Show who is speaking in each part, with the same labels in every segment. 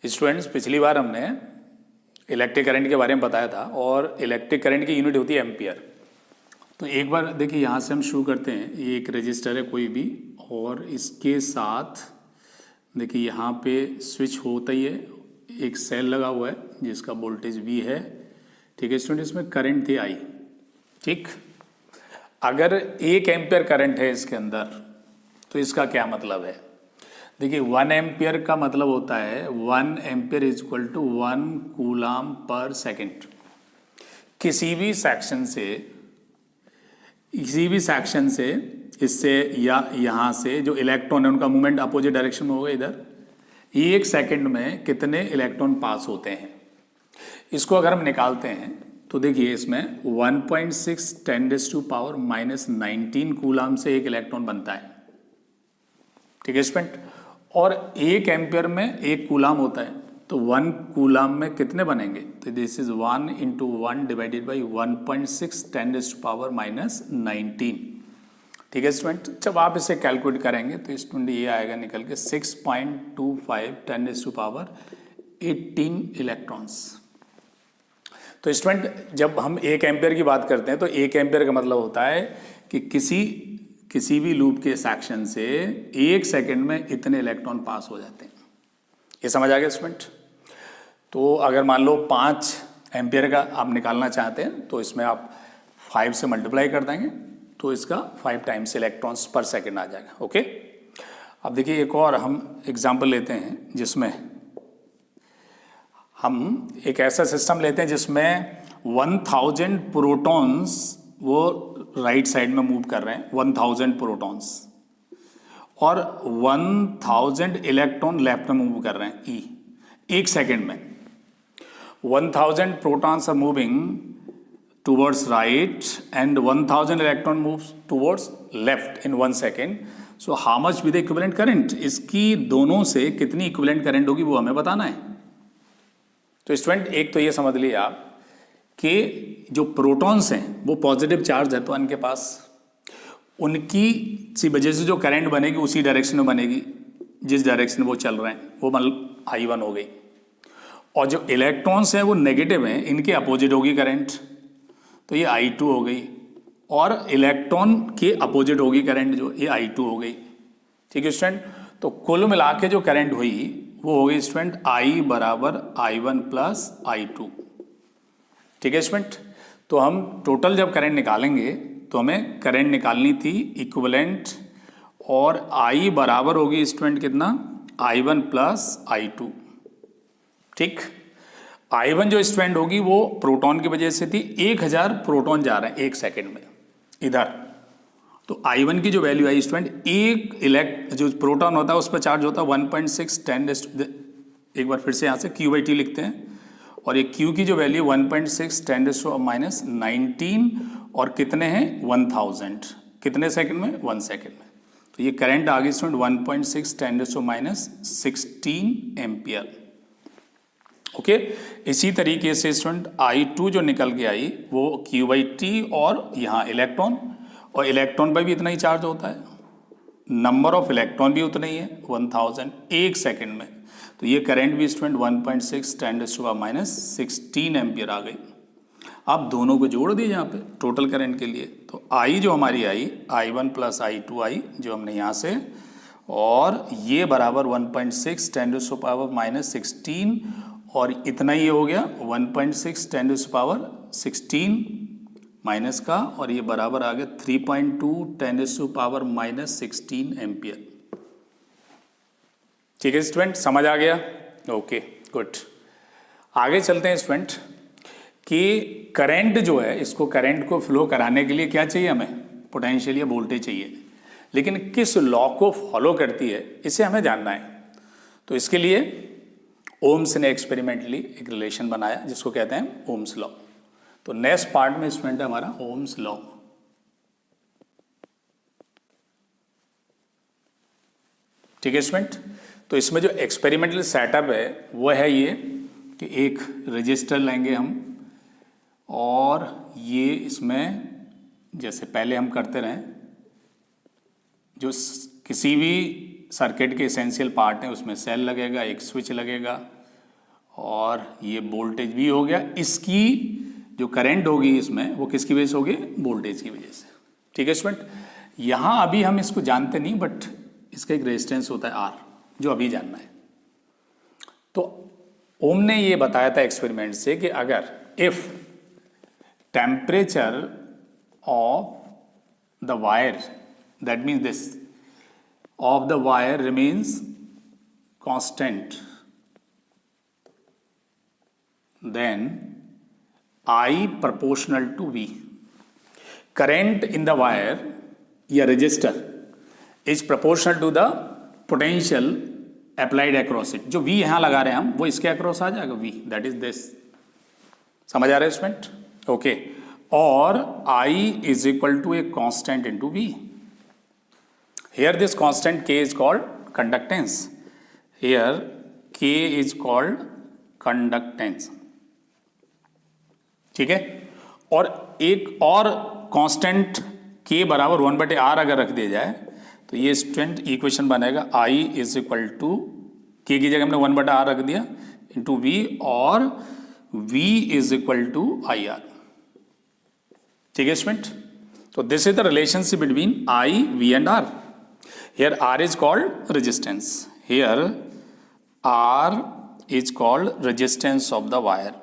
Speaker 1: Students, पिछली बार हमने electric current के बारे में बताया था और इलेक्ट्रिक करंट की यूनिट होती है एम्पियर। तो एक बार देखिए यहाँ से हम शुरू करते हैं। ये एक रजिस्टर है कोई भी, और इसके साथ देखिए यहाँ पे स्विच होता ही है, एक सेल लगा हुआ है जिसका वोल्टेज V है। ठीक है स्टूडेंट, इसमें करंट थी I। ठीक, अगर 1 एम्पियर करंट है इसके अंदर तो इसका क्या मतलब है? देखिए 1 एम्पियर का मतलब होता है 1 ampere is equal to 1 coulomb per second. किसी भी सेक्शन से इससे या यहाँ से जो इलेक्ट्रॉन है उनका मूवमेंट अपोजिट डायरेक्शन में होगा। इधर 1 सेकेंड में कितने इलेक्ट्रॉन पास होते हैं, इसको अगर हम निकालते हैं तो देखिए इसमें 1.6 10⁻⁻19 कूलाम से एक इलेक्ट्रॉन बनता है। ठीक है स्टूडेंट, और 1 एम्पियर में 1 कूलाम होता है, तो 1 कूलाम में कितने बनेंगे? तो दिस इज 1 × 1 डिवाइडेड बाई 1.6 10⁻⁻19। ठीक है स्टूडेंट, जब आप इसे कैलकुलेट करेंगे तो स्टूडेंट ये आएगा निकल के 6.25 10⁻18 इलेक्ट्रॉन्स। तो स्टूडेंट जब हम 1 एम्पियर की बात करते हैं तो 1 एम्पियर का मतलब होता है कि किसी भी लूप के सेक्शन से 1 सेकेंड में इतने इलेक्ट्रॉन पास हो जाते हैं। ये समझ आ गया स्टूडेंट? तो अगर मान लो 5 एम्पियर का आप निकालना चाहते हैं तो इसमें आप 5 से मल्टीप्लाई कर देंगे तो इसका 5 टाइम्स इलेक्ट्रॉन्स पर सेकेंड आ जाएगा। ओके, अब देखिए एक और हम एग्जाम्पल लेते हैं जिसमें हम एक ऐसा सिस्टम लेते हैं जिसमें 1000 प्रोटॉन्स वो राइट साइड में मूव कर रहे हैं, 1000 प्रोटॉन्स, और 1000 इलेक्ट्रॉन लेफ्ट में मूव कर रहे हैं ई 1 सेकेंड में। 1000 protons are moving towards right and 1000 electron moves towards left in 1 second. So how much with equivalent current, इसकी दोनों से कितनी इक्विवेलेंट करंट होगी वो हमें बताना है। तो स्टूडेंट एक तो ये समझ लिए आप कि जो प्रोटॉन्स हैं वो पॉजिटिव चार्ज है तो उनके पास, उनकी सी वजह से जो करंट बनेगी उसी डायरेक्शन में बनेगी जिस डायरेक्शन में वो चल रहे हैं, वो मतलब I1 हो गई। और जो इलेक्ट्रॉन्स हैं वो नेगेटिव हैं, इनके अपोजिट होगी करंट, तो ये I2 हो गई। और इलेक्ट्रॉन के अपोजिट होगी करंट, जो ये I2 हो गई। ठीक है स्टूडेंट, तो कुल मिला के जो करंट हुई वो हो गई स्टूडेंट I बराबर I1 प्लस I2। ठीक है स्टूडेंट, तो हम टोटल जब करंट निकालेंगे तो हमें करंट निकालनी थी इक्विवेलेंट, और I बराबर होगी स्टूडेंट कितना? I1 plus I2। ठीक, I1 जो स्टूडेंट होगी वो प्रोटॉन की वजह से थी, 1000 प्रोटॉन जा रहे हैं 1 सेकेंड में इधर, तो I1 की जो वैल्यू आई स्टूडेंट, एक जो प्रोटॉन होता है उस पर चार्ज होता है 1.6 10, एक बार फिर से यहाँ से Q/T लिखते हैं, और ये Q की जो वैल्यू 1.6 10⁻⁻19 और कितने हैं 1000, कितने सेकंड में? 1 सेकंड में। तो ये करंट आ गई स्टूडेंट 1.6 10⁻16 एम्पियर। ओके, इसी तरीके से स्टूडेंट I2 जो निकल के आई वो Q/T और यहाँ इलेक्ट्रॉन, और इलेक्ट्रॉन पर भी इतना ही चार्ज होता है, नंबर ऑफ इलेक्ट्रॉन भी उतना ही है 1000 1 सेकेंड में। तो ये करंट भी स्टूडेंट 1.6 10⁻16 एम्पियर आ गई। आप दोनों को जोड़ दीजिए यहाँ पे टोटल करंट के लिए, तो I जो हमारी आई I1 प्लस I2 आई जो हमने यहाँ से, और ये बराबर 1.6 10⁻16 और इतना ही हो गया 1.6 10⁻16 माइनस का, और ये बराबर आ गया 3.2 10⁻16 एम्पियर। ठीक है स्टूडेंट, समझ आ गया? Okay good. आगे चलते हैं स्टूडेंट कि करंट जो है, इसको करंट को फ्लो कराने के लिए क्या चाहिए हमें? पोटेंशियल या वोल्टेज चाहिए, लेकिन किस लॉ को फॉलो करती है इसे हमें जानना है। तो इसके लिए ओम्स ने एक्सपेरिमेंटली एक रिलेशन बनाया जिसको कहते हैं ओम्स लॉ। तो नेक्स्ट पार्ट में स्टूडेंट है हमारा ओम्स लॉ। ठीक है स्टूडेंट, तो इसमें जो एक्सपेरिमेंटल सेटअप है वो है ये कि एक रजिस्टर लेंगे हम, और ये इसमें जैसे पहले हम करते रहें, जो किसी भी सर्किट के एसेंशियल पार्ट है उसमें सेल लगेगा, एक स्विच लगेगा, और ये वोल्टेज V हो गया। इसकी जो करंट होगी इसमें वो किसकी वजह से होगी? वोल्टेज की वजह से। ठीक है स्टूडेंट, यहाँ अभी हम इसको जानते नहीं, बट इसका एक रेजिस्टेंस होता है R, जो अभी जानना है। तो ओम ने ये बताया था एक्सपेरिमेंट से कि अगर if temperature of the wire, that means this, of the wire remains constant, then I proportional to V. Current in the wire या resistor is proportional to the potential applied across it. जो V यहाँ लगा रहे हैं हम, वो इसके across आ जाएगा V, that is this. समझ आ रहा है स्टूडेंट? ओके, और I is equal to a constant into V. Here this constant K is called conductance. Here K is called conductance. ठीक है, और एक और कांस्टेंट K बराबर 1/R अगर रख दिया जाए तो ये स्टूडेंट इक्वेशन बनेगा I is equal to K की जगह हमने 1/R रख दिया इंटू V, और V is equal to IR। ठीक है स्टूडेंट, तो this is the relationship between I, V and R। Here R is called resistance, here R is called resistance of the wire,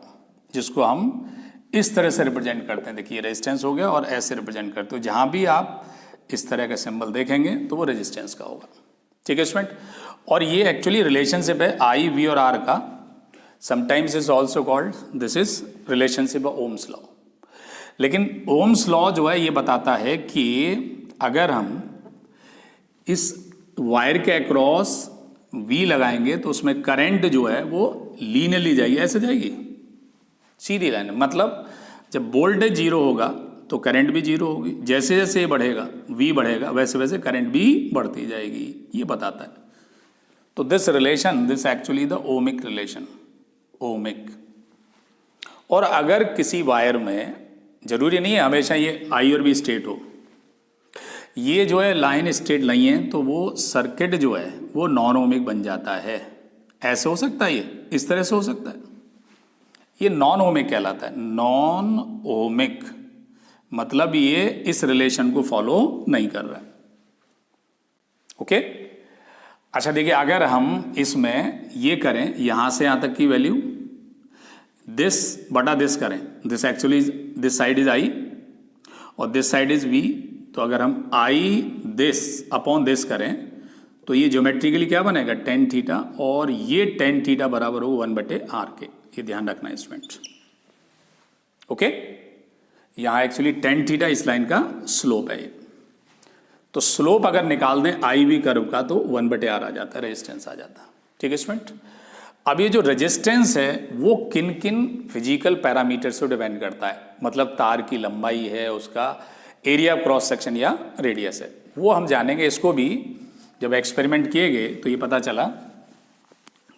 Speaker 1: जिसको हम इस तरह से रिप्रेजेंट करते हैं। देखिए रेजिस्टेंस हो गया और ऐसे रिप्रेजेंट करते हो, जहां भी आप इस तरह का सिंबल देखेंगे तो वो रेजिस्टेंस का होगा। ठीक है स्टूडेंट, और ये एक्चुअली रिलेशनशिप है I, V और R का। Sometimes is also called, this is relationship of Ohm's law. लेकिन ओम्स लॉ जो है ये बताता है कि अगर हम इस वायर के अक्रॉस V लगाएंगे तो उसमें करंट जो है वो लीनियरली जाएगी, ऐसे जाएगी सीधी लाइन। मतलब जब वोल्टेज जीरो होगा तो करंट भी जीरो होगी, जैसे जैसे ये बढ़ेगा V बढ़ेगा वैसे वैसे करंट भी बढ़ती जाएगी, ये बताता है। तो this relation, this actually the ohmic relation, ohmic. और अगर किसी वायर में, जरूरी नहीं है हमेशा ये I और V स्टेट हो, ये जो है लाइन स्टेट नहीं है तो वो सर्किट जो है वो नॉन ओमिक बन जाता है। ऐसे हो सकता है, ये इस तरह से हो सकता है, ये नॉन ओमिक कहलाता है। नॉन ओमिक मतलब ये इस रिलेशन को फॉलो नहीं कर रहा है। ओके, अच्छा देखिए, अगर हम इसमें ये करें यहां से यहां तक की वैल्यू, दिस बटा दिस करें, this actually this side is I और दिस साइड इज V, तो अगर हम I दिस अपॉन दिस करें तो ये ज्योमेट्रिकली क्या बनेगा? tan थीटा, और ये tan थीटा बराबर हो 1/R के। ये ध्यान रखना है स्टूडेंट। ओके, यहां एक्चुअली tan थीटा इस लाइन का स्लोप है। तो स्लोप अगर निकाल दें IV कर्व का तो 1/R आ जाता है, रेजिस्टेंस आ जाता है। ठीक है स्टूडेंट, अब ये जो रेजिस्टेंस है वो किन किन फिजिकल पैरामीटर से डिपेंड करता है, मतलब तार की लंबाई है, उसका एरिया क्रॉस सेक्शन या रेडियस है, वो हम जानेंगे। इसको भी जब एक्सपेरिमेंट किए गए तो ये पता चला।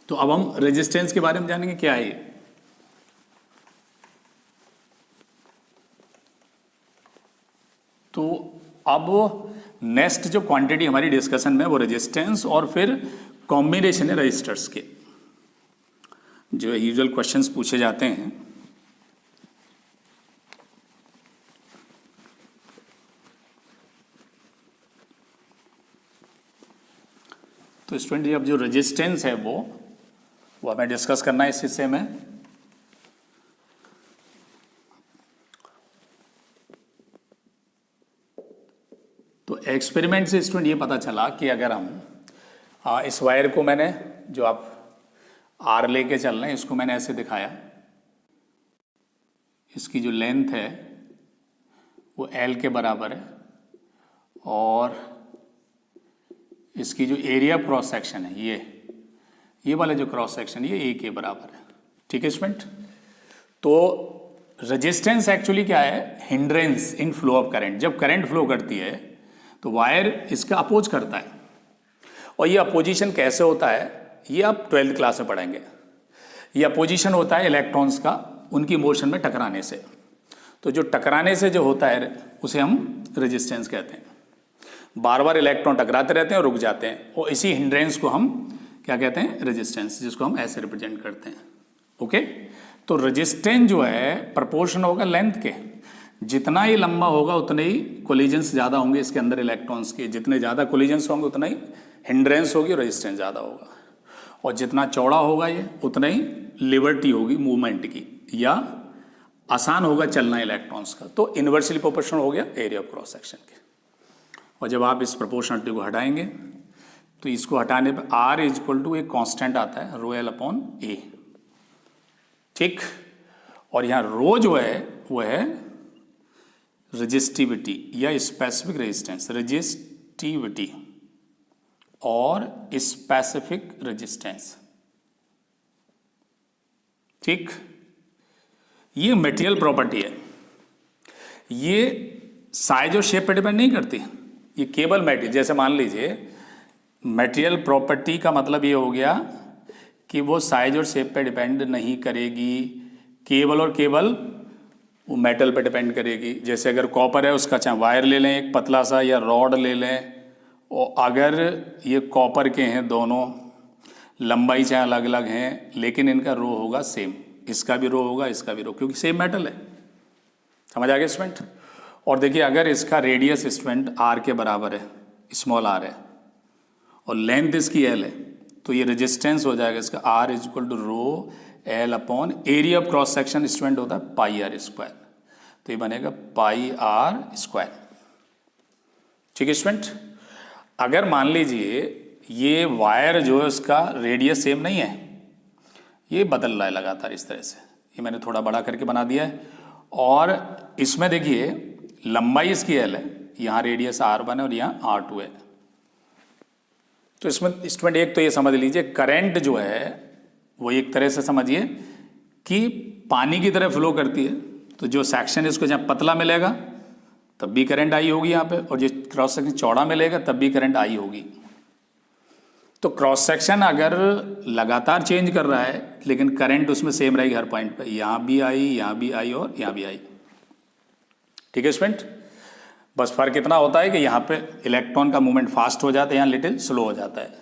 Speaker 1: तो अब हम रेजिस्टेंस के बारे में जानेंगे, क्या है ये। तो अब नेक्स्ट जो क्वांटिटी हमारी डिस्कशन में वो रेजिस्टेंस और फिर कॉम्बिनेशन है रजिस्टर्स के, जो यूजुअल क्वेश्चंस पूछे जाते हैं। तो स्टूडेंट अब जो रेजिस्टेंस है वो हमें डिस्कस करना है इस हिस्से में। तो एक्सपेरिमेंट से स्टूडेंट ये पता चला कि अगर हम इस वायर को, मैंने जो आप R लेके चल रहे हैं इसको मैंने ऐसे दिखाया, इसकी जो लेंथ है वो L के बराबर है और इसकी जो एरिया क्रॉस सेक्शन है ये वाला जो क्रॉस सेक्शन ये A के बराबर है। ठीक है स्टूडेंट, तो रेजिस्टेंस एक्चुअली क्या है? Hindrance in flow of current. जब करंट फ्लो करती है तो वायर इसका अपोज करता है, और ये अपोजिशन कैसे होता है ये आप 12th क्लास में पढ़ेंगे। ये अपोजिशन होता है इलेक्ट्रॉन्स का उनकी मोशन में टकराने से। तो जो टकराने से जो होता है उसे हम रेजिस्टेंस कहते हैं। बार बार इलेक्ट्रॉन टकराते रहते हैं और रुक जाते हैं, और इसी हिंड्रेंस को हम क्या कहते हैं? रेजिस्टेंस, जिसको हम ऐसे रिप्रेजेंट करते हैं। ओके। तो रेजिस्टेंस जो है प्रोपोर्शन होगा लेंथ के, जितना ही लंबा होगा उतने ही कोलिजन्स ज़्यादा होंगे इसके अंदर इलेक्ट्रॉन्स के, जितने ज़्यादा कोलिजन्स होंगे उतना ही हिंड्रेंस होगी और रेजिस्टेंस ज़्यादा होगा, और जितना चौड़ा होगा ये उतना ही लिबर्टी होगी मूवमेंट की, या आसान होगा चलना इलेक्ट्रॉन्स का। तो इन्वर्सली प्रोपोर्शनल हो गया एरिया ऑफ क्रॉस सेक्शन के। और जब आप इस प्रोपोर्शनलिटी को हटाएंगे तो इसको हटाने पर R इक्वल टू एक कांस्टेंट आता है रो एल अपॉन ए, ठीक। और यहाँ रो जो है वो है रेजिस्टिविटी या स्पेसिफिक रेजिस्टेंस, रेजिस्टिविटी और स्पेसिफिक रेजिस्टेंस, ठीक। ये मटेरियल प्रॉपर्टी है, ये साइज और शेप पे डिपेंड नहीं करती, ये केवल मटेरियल। जैसे मान लीजिए मटेरियल प्रॉपर्टी का मतलब ये हो गया कि वो साइज और शेप पे डिपेंड नहीं करेगी, केवल और केवल वो मेटल पे डिपेंड करेगी। जैसे अगर कॉपर है उसका चाहे वायर ले लें एक पतला सा या रॉड ले लें, और अगर ये कॉपर के हैं दोनों, लंबाई चाहे अलग अलग हैं, लेकिन इनका रो होगा सेम, इसका भी रो होगा इसका भी रो, क्योंकि सेम मेटल है। समझ आ गया स्टूडेंट। और देखिए अगर इसका रेडियस स्टूडेंट आर के बराबर है, स्मॉल आर है, और लेंथ इसकी एल है, तो ये रेजिस्टेंस हो जाएगा इसका R equal to rho L upon area of cross section student होता है पाई आर स्क्वायर, तो ये बनेगा पाई आर स्क्वायर, ठीक है स्टूडेंट। अगर मान लीजिए ये वायर जो है उसका रेडियस सेम नहीं है, ये बदल रहा है लगातार इस तरह से, ये मैंने थोड़ा बड़ा करके बना दिया है, और इसमें देखिए लंबाई इसकी एल है, यहाँ रेडियस R1 है और यहाँ R2 है। तो इसमें स्टूडेंट एक तो ये समझ लीजिए करंट जो है वो एक तरह से समझिए कि पानी की तरह फ्लो करती है, तो जो सेक्शन इसको जहाँ पतला मिलेगा तब भी करंट आई होगी यहाँ पे, और जो क्रॉस सेक्शन चौड़ा मिलेगा तब भी करंट आई होगी। तो क्रॉस सेक्शन अगर लगातार चेंज कर रहा है लेकिन करंट उसमें सेम रहेगी हर पॉइंट पे, यहाँ भी आई, यहाँ भी आई और यहाँ भी आई, ठीक है स्टूडेंट। बस फर्क इतना होता है कि यहाँ पे इलेक्ट्रॉन का मूवमेंट फास्ट हो जाता है, यहाँ लिटिल स्लो हो जाता है,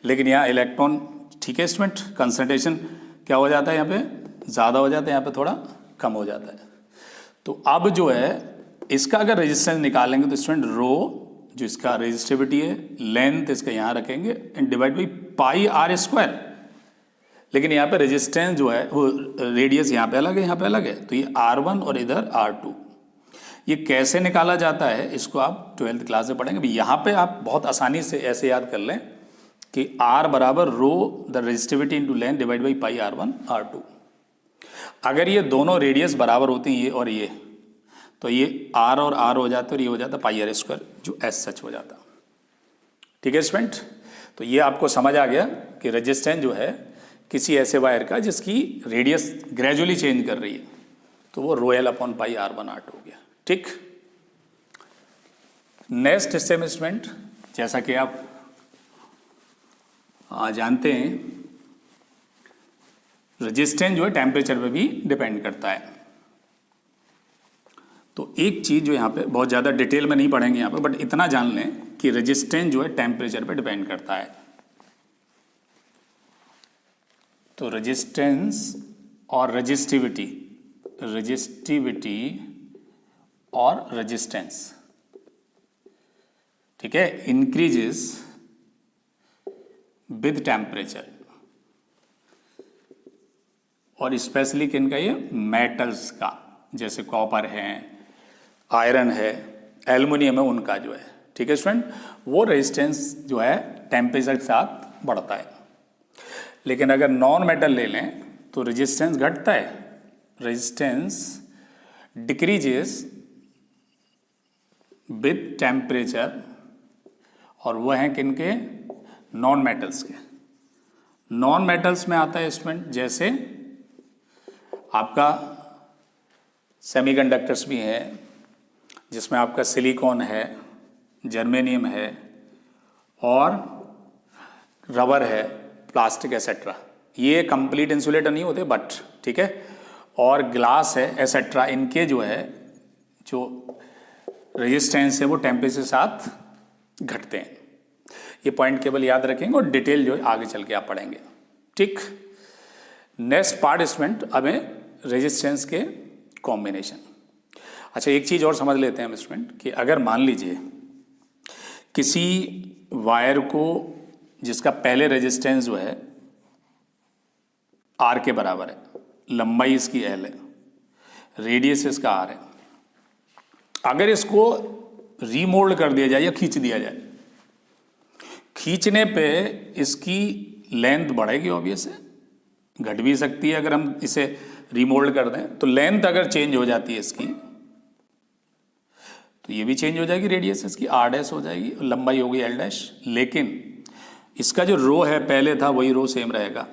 Speaker 1: लेकिन यहाँ इलेक्ट्रॉन, ठीक है स्टूडेंट, कंसंट्रेशन क्या हो जाता है यहाँ पे ज़्यादा हो जाता है, यहाँ पे थोड़ा कम हो जाता है। तो अब जो है इसका अगर रेजिस्टेंस निकालेंगे तो स्टूडेंट रो जो इसका रेजिस्टिविटी है, लेंथ इसका यहाँ रखेंगे and divide by pi R square, लेकिन यहाँ पे रेजिस्टेंस जो है वो रेडियस यहाँ पे अलग है, यहाँ पे अलग है, तो ये R1 और इधर R2। ये कैसे निकाला जाता है इसको आप 12th क्लास में पढ़ेंगे। यहाँ पे आप बहुत आसानी से ऐसे याद कर लें कि R बराबर rho the resistivity into length divide by pi R1 R2। अगर ये दोनों रेडियस बराबर होती हैं ये और ये, तो ये R और R हो जाता है और ये हो जाता है पाई आर स्क्वायर, जो एस सच हो जाता, ठीक है स्टूडेंट। तो ये आपको समझ आ गया कि रेजिस्टेंस जो है किसी ऐसे वायर का जिसकी रेडियस ग्रेजुअली चेंज कर रही है, तो वो रो L upon pi R1 R2 हो गया, ठीक। नेक्स्ट हिस्से में स्टूडेंट, जैसा कि आप जानते हैं रेजिस्टेंस जो है टेम्परेचर पे भी डिपेंड करता है। तो एक चीज़ जो यहाँ पे बहुत ज़्यादा डिटेल में नहीं पढ़ेंगे यहाँ पे, बट इतना जान लें कि रेजिस्टेंस जो है टेम्परेचर पे डिपेंड करता है। तो रेजिस्टेंस और रेजिस्टिविटी, रेजिस्टिविटी और रेजिस्टेंस, ठीक है, इंक्रीजेस विद टेम्परेचर, और स्पेशली किनका, ये मेटल्स का, जैसे कॉपर है, आयरन है, एल्युमिनियम है, उनका जो है, ठीक है स्टूडेंट, वो रेजिस्टेंस जो है टेम्परेचर के साथ बढ़ता है। लेकिन अगर नॉन मेटल ले लें तो रेजिस्टेंस घटता है, रेजिस्टेंस डिक्रीजेस विद टेम्परेचर, और वो हैं किनके, नॉन मेटल्स के। नॉन मेटल्स में आता है स्टूडेंट जैसे आपका सेमीकंडक्टर्स भी है, जिसमें आपका सिलिकॉन है, जर्मेनियम है, और रबर है, प्लास्टिक एसेट्रा। ये कंप्लीट इंसुलेटर नहीं होते बट, ठीक है, और ग्लास है एसेट्रा, इनके जो है जो रेजिस्टेंस है वो टेम्परेचर के साथ घटते हैं। ये पॉइंट केवल याद रखेंगे और डिटेल जो है आगे चल के आप पढ़ेंगे, ठीक। नेक्स्ट पार्ट स्टूडेंट हमें रेजिस्टेंस के कॉम्बिनेशन। अच्छा, एक चीज़ और समझ लेते हैं हम स्टूडेंट कि अगर मान लीजिए किसी वायर को जिसका पहले रेजिस्टेंस जो है आर के बराबर है, लंबाई इसकी एल है, रेडियस इसका आर है, अगर इसको रीमोल्ड कर दिया जाए या खींच दिया जाए, खींचने पे इसकी लेंथ बढ़ेगी, ऑब्वियस है, घट भी सकती है। अगर हम इसे रीमोल्ड कर दें तो लेंथ अगर चेंज हो जाती है इसकी तो ये भी चेंज हो जाएगी, रेडियस इसकी आर डैश हो जाएगी, लंबाई होगी एल डैश, लेकिन इसका जो रो है पहले था वही रो सेम रहेगा,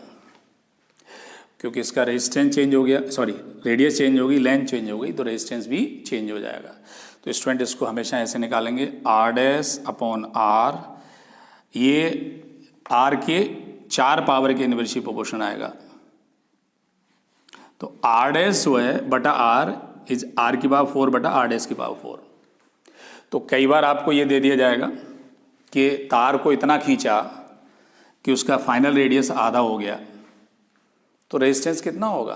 Speaker 1: क्योंकि इसका रेजिस्टेंस चेंज हो गया, सॉरी रेडियस चेंज होगी, लेंथ चेंज हो गई, तो रेजिस्टेंस भी चेंज हो जाएगा। तो स्टूडेंट इसको हमेशा ऐसे निकालेंगे, आर डैश अपॉन आर, ये आर के 4 पावर के इनवर्सली प्रोपोर्शन आएगा, तो आर डैश जो है बटा आर इज आर की पावर 4 बटा आर डैश की पावर 4। तो कई बार आपको ये दे दिया जाएगा कि तार को इतना खींचा कि उसका फाइनल रेडियस आधा हो गया, तो रेजिस्टेंस कितना होगा?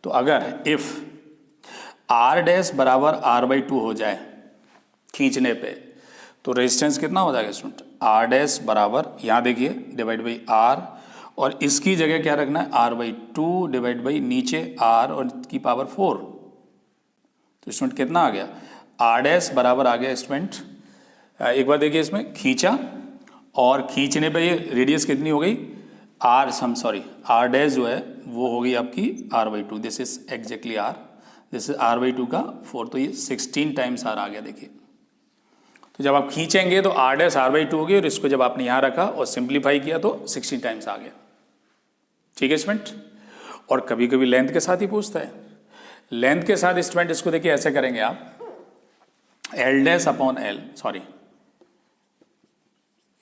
Speaker 1: तो अगर इफ आर डैश बराबर आर बाई 2 हो जाए खींचने पे, तो रेजिस्टेंस कितना हो जाएगा स्टूडेंट? आर डैश बराबर, यहाँ देखिए, डिवाइड बाई आर, और इसकी जगह क्या रखना है? आर बाई 2 डिवाइड बाई नीचे आर और की पावर 4। तो स्टूडेंट कितना आ गया? आर डैश बराबर आ गया स्टूडेंट, एक बार देखिए इसमें, खींचा और खींचने पे ये रेडियस कितनी हो गई? आर डैश जो है वो होगी आपकी R by 2, this is exactly R, this is R by 2 का 4, तो ये 16 टाइम्स आर आ गया। देखिए, तो जब आप खींचेंगे तो आर डैश आर बाई 2 होगी, और इसको जब आपने यहाँ रखा और सिंप्लीफाई किया तो 16 टाइम्स आ गया। ठीक है स्टूडेंट, और कभी कभी लेंथ के साथ ही पूछता है, लेंथ के साथ स्टूडेंट इसको देखिए ऐसे करेंगे आप, L dash upon L, sorry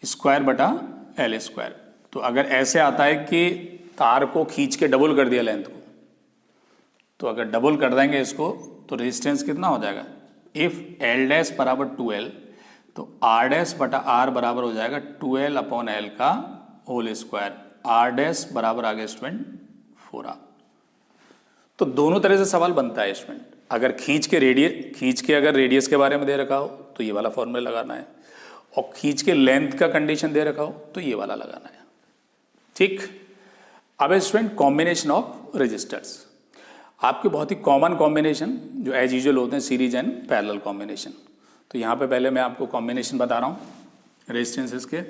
Speaker 1: square बटा एल स्क्वायर। तो अगर ऐसे आता है कि तार को खींच के डबल कर दिया लेंथ को, तो अगर डबल कर देंगे इसको तो रेजिस्टेंस कितना हो जाएगा? इफ एल डैश बराबर 2L, तो आर डैश बटा आर बराबर हो जाएगा 2L अपॉन एल का होल स्क्वायर, आर डैश बराबर आ गया स्टूडेंट 4R। तो दोनों तरह से सवाल बनता है स्टूडेंट, अगर खींच के अगर रेडियस के बारे में दे रखा हो तो ये वाला फॉर्मूला लगाना है, और खींच के लेंथ का कंडीशन दे रखा हो तो ये वाला लगाना है। ठीक, अब स्टूडेंट कॉम्बिनेशन ऑफ रजिस्टर्स, आपके बहुत ही कॉमन कॉम्बिनेशन जो एज यूजुअल होते हैं, सीरीज एंड पैरेलल कॉम्बिनेशन। तो यहाँ पे पहले मैं आपको कॉम्बिनेशन बता रहा हूँ रेजिस्टेंसेस के।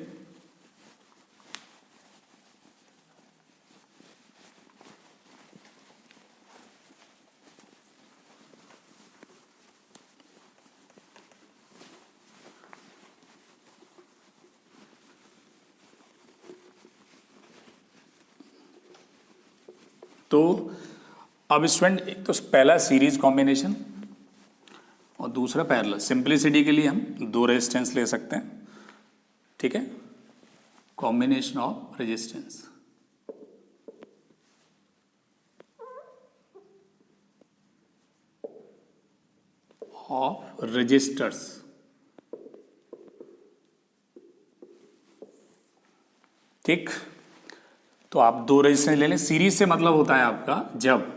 Speaker 1: तो अब स्टूडेंट एक तो पहला सीरीज कॉम्बिनेशन और दूसरा पैरेलल। सिंपलिसिटी के लिए हम 2 रेजिस्टेंस ले सकते हैं, ठीक है, combination of resistance. Of resistors, ठीक। तो आप 2 रेजिस्टेंस ले लें। सीरीज से मतलब होता है आपका जब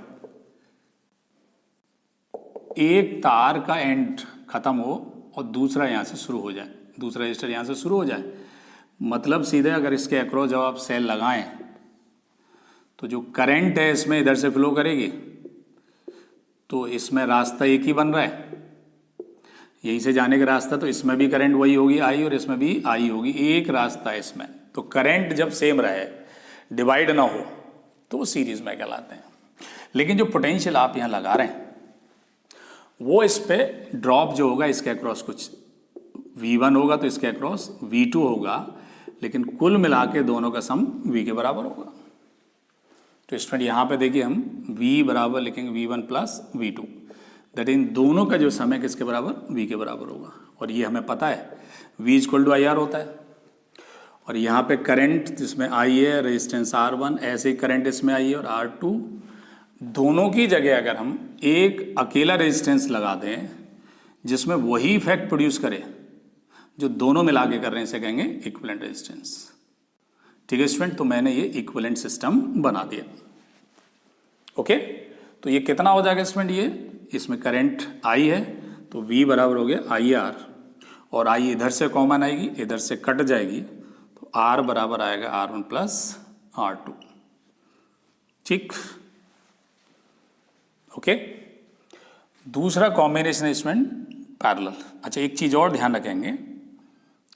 Speaker 1: एक तार का एंड खत्म हो और दूसरा यहां से शुरू हो जाए, दूसरा रजिस्टर यहां से शुरू हो जाए, मतलब सीधे अगर इसके अक्रॉस जब आप सेल लगाएं तो जो करंट है इसमें इधर से फ्लो करेगी, तो इसमें रास्ता एक ही बन रहा है, यहीं से जाने का रास्ता, तो इसमें भी करंट वही होगी आई और इसमें भी आई होगी, एक रास्ता है इसमें। तो करंट जब सेम रहे, डिवाइड ना हो, तो वो सीरीज में कहलाते हैं। लेकिन जो पोटेंशियल आप यहाँ लगा रहे हैं वो इस पे ड्रॉप जो होगा इसके अक्रॉस कुछ V1 होगा तो इसके अक्रॉस V2 होगा, लेकिन कुल मिला के दोनों का सम V के बराबर होगा। तो स्टूडेंट यहाँ पे देखिए हम V बराबर लिखेंगे V1 plus V2, that in दोनों का जो सम है किसके बराबर? V के बराबर होगा। और ये हमें पता है V इक्वल टू IR होता है, और यहाँ पे करंट जिसमें I है, रेजिस्टेंस R1, ऐसे ही करंट इसमें I है और R2, दोनों की जगह अगर हम एक अकेला रेजिस्टेंस लगा दें जिसमें वही इफेक्ट प्रोड्यूस करे जो दोनों मिला के कर रहे हैं, इसे कहेंगे इक्विवेलेंट रेजिस्टेंस। ठीक है स्टूडेंट, तो मैंने ये इक्विवेलेंट सिस्टम बना दिया। ओके, तो ये कितना हो जाएगा स्टूडेंट, ये इसमें करंट आई है तो V बराबर हो गया आई आर, और आई इधर से कॉमन आएगी, इधर से कट जाएगी, तो R बराबर आएगा R1 प्लस R2। ठीक, ओके। दूसरा कॉम्बिनेशन है स्टूडेंट पैरेलल। अच्छा, एक चीज़ और ध्यान रखेंगे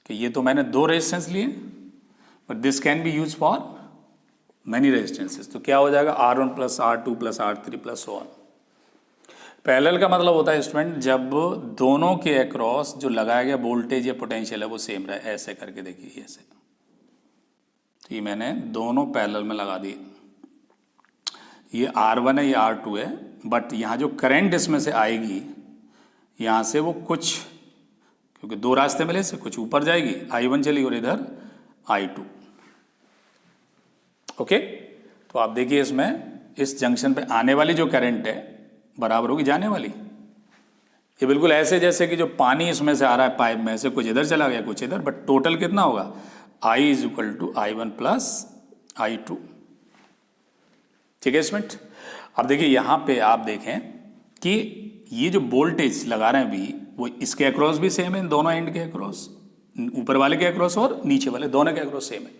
Speaker 1: कि ये तो मैंने दो रेजिस्टेंस लिए, but this can be use for many resistances. तो क्या हो जाएगा, R1 plus R2 plus R3 plus so on. Parallel का मतलब होता है स्टूडेंट जब दोनों के अक्रॉस जो लगाया गया वोल्टेज या पोटेंशियल है वो सेम रहे। ऐसे करके देखिए, ऐसे, तो ये मैंने दोनों पैरेलल में लगा दिए। ये R1 है, ये R2 है, बट यहाँ जो करंट इसमें से आएगी, यहाँ से वो कुछ, क्योंकि दो रास्ते मिले से, कुछ ऊपर जाएगी, I1 चली और इधर I2। ओके, तो आप देखिए इसमें इस जंक्शन पे आने वाली जो करंट है बराबर होगी जाने वाली। ये बिल्कुल ऐसे जैसे कि जो पानी इसमें से आ रहा है पाइप में से, कुछ इधर चला गया कुछ इधर, बट टोटल कितना होगा, I is equal to I1 plus I2। ठीक है स्टूडेंट। अब देखिए यहाँ पे आप देखें कि ये जो वोल्टेज लगा रहे हैं भी, वो इसके अक्रॉस भी सेम है, इन दोनों एंड के अक्रॉस, ऊपर वाले के अक्रॉस और नीचे वाले दोनों के अक्रॉस सेम है।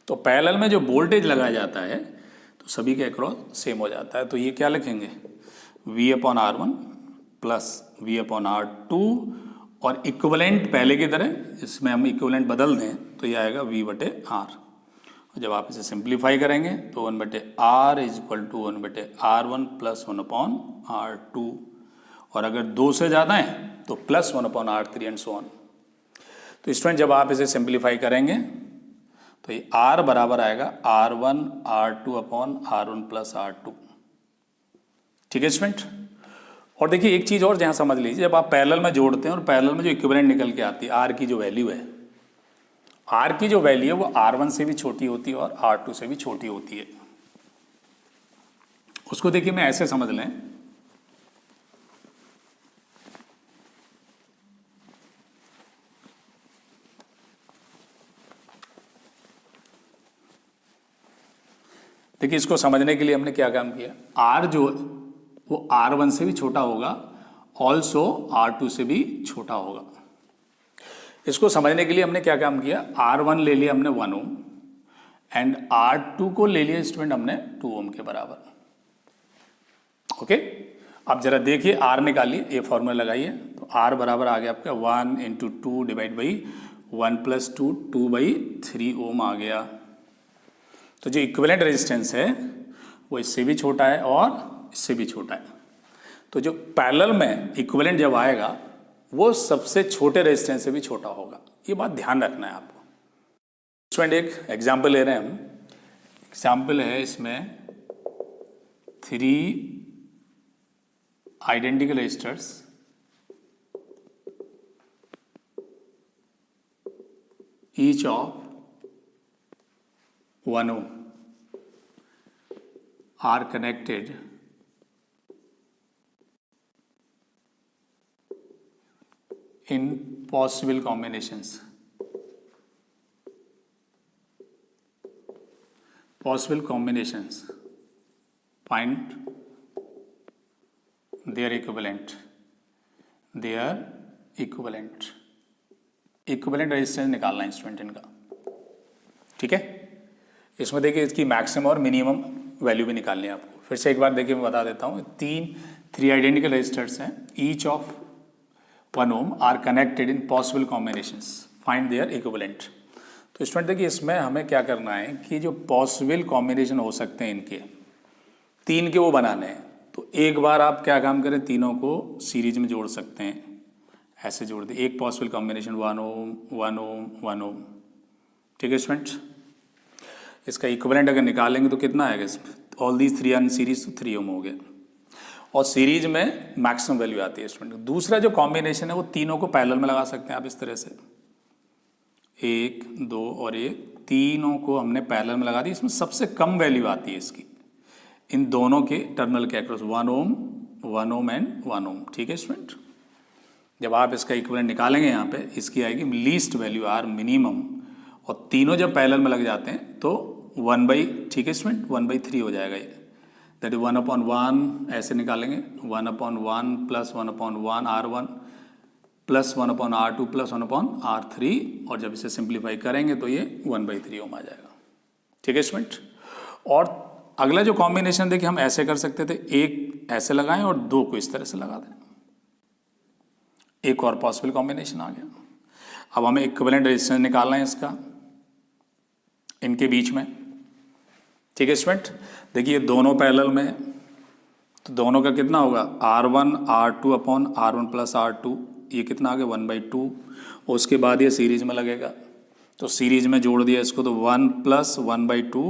Speaker 1: तो पैरेलल में जो वोल्टेज लगाया जाता है तो सभी के अक्रॉस सेम हो जाता है। तो ये क्या लिखेंगे, V upon R1 plus V upon R2, और इक्विवेलेंट पहले की तरह इसमें हम इक्विवेलेंट बदल दें तो ये आएगा V बटे R। जब आप इसे सिंप्लीफाई करेंगे तो 1 बटे R इज इक्वल टू 1 बटे R1 प्लस 1 अपॉन R2, और अगर 2 से ज़्यादा है तो plus 1 upon R3 and so on. तो स्टूडेंट जब आप इसे सिंप्लीफाई करेंगे तो ये R बराबर आएगा R1 R2 upon R1 plus R2। ठीक है स्टूडेंट। और देखिए एक चीज़ और जहाँ समझ लीजिए, जब आप पैरेलल में जोड़ते हैं और पैरेलल में जो इक्विवेलेंट निकल के आती है, R की जो वैल्यू है, R की जो वैल्यू है वो R1 से भी छोटी होती है और R2 से भी छोटी होती है। उसको देखिए मैं ऐसे समझ लें, देखिए इसको समझने के लिए हमने क्या काम किया, R जो वो R1 से भी छोटा होगा, ऑल्सो R2 से भी छोटा होगा। इसको समझने के लिए हमने क्या काम किया, R1 ले लिया हमने 1 ओम एंड R2 को ले लिया स्टूडेंट हमने 2 ओम के बराबर। ओके, अब जरा देखिए R निकालिए, ये फॉर्मूला लगाइए, तो R बराबर आ गया आपका 1 इंटू 2 डिवाइड बाई 1 प्लस 2, 2/3 ओम आ गया। तो जो इक्विवेलेंट रेजिस्टेंस है वो इससे भी छोटा है और इससे भी छोटा है। तो जो पैरेलल में इक्विवेलेंट जब आएगा वो सबसे छोटे रेजिस्टेंस से भी छोटा होगा। ये बात ध्यान रखना है आपको। स्टूडेंट एक एग्जाम्पल ले रहे हैं हम, एग्जाम्पल है इसमें 3 identical resistors each of 1 ohm are connected in possible combinations. Possible combinations. Find their equivalent. Their equivalent. Equivalent resistance निकालना है स्टूडेंट इनका। ठीक है, इसमें देखिए इसकी मैक्सिमम और मिनिमम वैल्यू भी निकालनी है आपको। फिर से एक बार देखिए मैं बता देता हूँ, 3 आइडेंटिकल रेजिस्टर्स हैं, each of 1 ohm are connected in possible combinations, find their equivalent. तो स्टूडेंट देखिए इसमें हमें क्या करना है कि जो पॉसिबल कॉम्बिनेशन हो सकते हैं इनके 3 के वो बनाने हैं। तो एक बार आप क्या काम करें, तीनों को सीरीज में जोड़ सकते हैं, ऐसे जोड़ दे, एक possible combination 1 ohm 1 ohm 1 ohm। ठीक है स्टूडेंट, इसका इक्विवेलेंट अगर निकालेंगे तो कितना आएगा, ऑल दीज 3 आर सीरीज तो 3 ohm हो गया, और सीरीज में मैक्सिमम वैल्यू आती है स्टूडेंट। दूसरा जो कॉम्बिनेशन है वो तीनों को पैरेलल में लगा सकते हैं आप इस तरह से, 1 2 और 1, तीनों को हमने पैरेलल में लगा दी। इसमें सबसे कम वैल्यू आती है इसकी, इन दोनों के टर्मिनल के across 1 ohm 1 ohm and 1 ohm। ठीक है स्टूडेंट, जब आप इसका इक्विवेलेंट निकालेंगे यहाँ पे, इसकी आएगी लीस्ट वैल्यू आर मिनिमम, और तीनों जब पैरेलल में लग जाते हैं तो 1/, ठीक है स्टूडेंट, 1/3 हो जाएगा ये। दैट इज 1/1 ऐसे निकालेंगे 1/1 plus 1/1 R1 plus 1/R2 plus 1/R3 और जब इसे सिंप्लीफाई करेंगे तो ये 1/3 ओम आ जाएगा। ठीक है स्टूडेंट। और अगला जो कॉम्बिनेशन देखिए हम ऐसे कर सकते थे, एक ऐसे लगाएं और दो को इस तरह से लगा दें, एक और पॉसिबल कॉम्बिनेशन आ गया। अब हमें इक्विवेलेंट रेजिस्टेंस निकालना है इसका इनके बीच में। ठीक है स्टूडेंट। देखिए दोनों पैरेलल में, तो दोनों का कितना होगा R1 R2 upon R1 plus R2, ये कितना आ गया 1/2 और उसके बाद ये सीरीज में लगेगा, तो सीरीज में जोड़ दिया इसको तो 1 प्लस 1/2,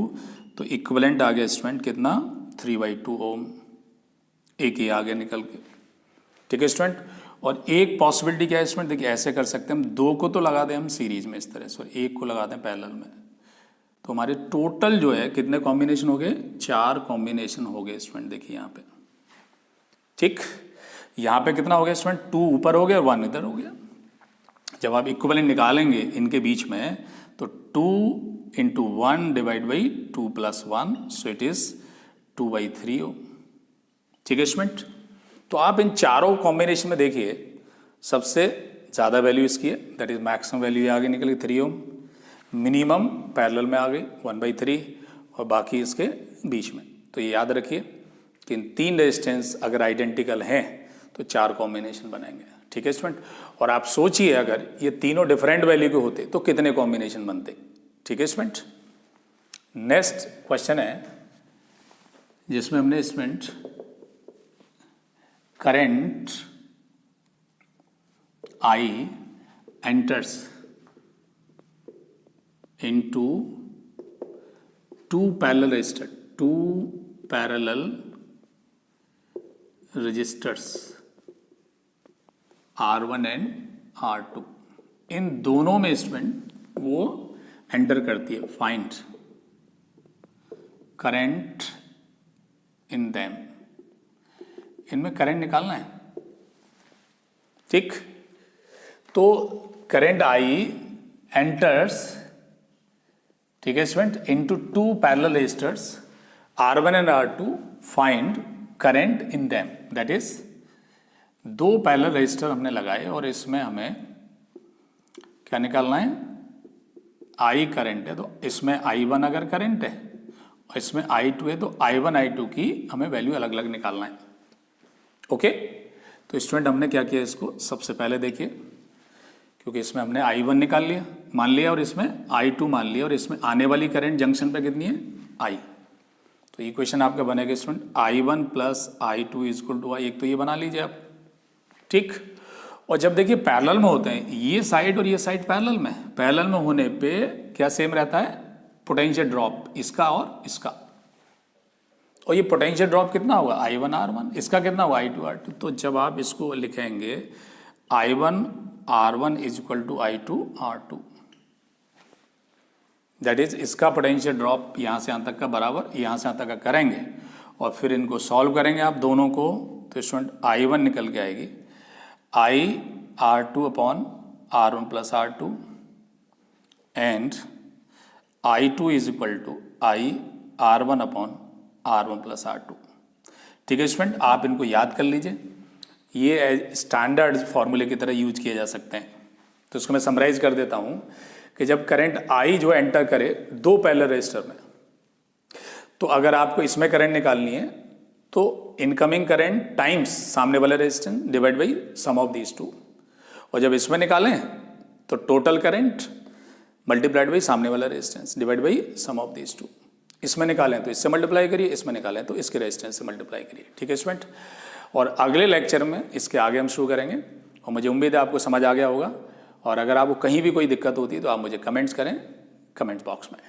Speaker 1: तो इक्विवेलेंट आ गया स्टूडेंट कितना 3/2 ओम, एक ही आ गया निकल के। ठीक है स्टूडेंट। और एक पॉसिबिलिटी क्या है स्टूडेंट, देखिए ऐसे कर सकते हैं हम, दो को तो लगा दें हम सीरीज में इस तरह से और एक को लगा दें पैरेलल में, तो हमारे टोटल जो है कितने कॉम्बिनेशन हो गए, 4 कॉम्बिनेशन हो गए स्टूडेंट। देखिए यहाँ पे, ठीक, यहाँ पे कितना हो गया स्टूडेंट, 2 ऊपर हो गया और 1 इधर हो गया। जब आप इक्विवेलेंट निकालेंगे इनके बीच में तो 2 × 1 divide by 2 + 1, so it is 2/3 ओम। ठीक है स्टूडेंट। तो आप इन चारों कॉम्बिनेशन में देखिए सबसे ज़्यादा वैल्यू इसकी है, दैट इज मैक्सिमम वैल्यू आगे निकल गई 3 ओम, मिनिमम पैरेलल में आ गई 1/3 और बाकी इसके बीच में। तो ये याद रखिए कि इन 3 रेजिस्टेंस अगर आइडेंटिकल हैं तो 4 कॉम्बिनेशन बनेंगे। ठीक है स्टूडेंट। और आप सोचिए अगर ये तीनों डिफरेंट वैल्यू के होते तो कितने कॉम्बिनेशन बनते। ठीक है स्टूडेंट। नेक्स्ट क्वेश्चन है जिसमें हमने student current I enters into two parallel resistors R1 and R2, इन दोनों में स्टूडेंट वो एंटर करती है। फाइंड करंट इन देम, इनमें करंट निकालना है। ठीक, तो करंट I एंटर्स, ठीक है student, into 2 parallel resistors R1 and R2, find current in them, that is 2 parallel resistor हमने लगाए और इसमें हमें क्या निकालना है, I करंट है तो इसमें I1 अगर करंट है और इसमें I2 है तो I1 I2 की हमें वैल्यू अलग अलग निकालना है। ओके, तो स्टूडेंट हमने क्या किया, इसको सबसे पहले देखिए, क्योंकि इसमें हमने I1 निकाल लिया मान लिया और इसमें I2 मान लिया और इसमें आने वाली करंट जंक्शन पे कितनी है I, तो इक्वेशन आपका बनेगा student I1 plus I2 equal to I, एक तो ये बना लीजिए आप। ठीक, और जब देखिए पैरेलल में होते हैं ये साइड और ये साइड पैरेलल में होने पे क्या सेम रहता है, पोटेंशियल ड्रॉप इसका और इसका, और ये पोटेंशियल ड्रॉप कितना होगा I1 R1, इसका कितना होगा I2 R2। तो जब आप इसको लिखेंगे I1 R1 is equal to I2 R2, that is इसका पोटेंशियल ड्रॉप यहाँ से यहाँ तक का बराबर यहाँ से यहाँ तक का करेंगे और फिर इनको सॉल्व करेंगे आप दोनों को, तो स्टूडेंट I1 निकल के आएगी I R2 upon R1 plus R2 and I2 is equal to I R1 upon R1 plus R2। ठीक है स्टूडेंट, आप इनको याद कर लीजिए, ये स्टैंडर्ड फॉर्मूले की तरह यूज किए जा सकते हैं। तो इसको मैं समराइज कर देता हूँ कि जब करंट I जो एंटर करे 2 पैरेलल रेजिस्टर में, तो अगर आपको इसमें करंट निकालनी है तो इनकमिंग करंट टाइम्स सामने वाला resistance divide by sum of these 2, और जब इसमें निकालें तो टोटल करंट मल्टीप्लाइड बाई सामने वाला resistance divide by sum of these 2। इसमें निकालें तो इससे मल्टीप्लाई करिए, इसमें निकालें तो इसके रेजिस्टेंस से मल्टीप्लाई करिए। ठीक है स्टूडेंट, और अगले लेक्चर में इसके आगे हम शुरू करेंगे और मुझे उम्मीद है आपको समझ आ गया होगा। और अगर आपको कहीं भी कोई दिक्कत होती है तो आप मुझे कमेंट्स करें कमेंट्स बॉक्स में।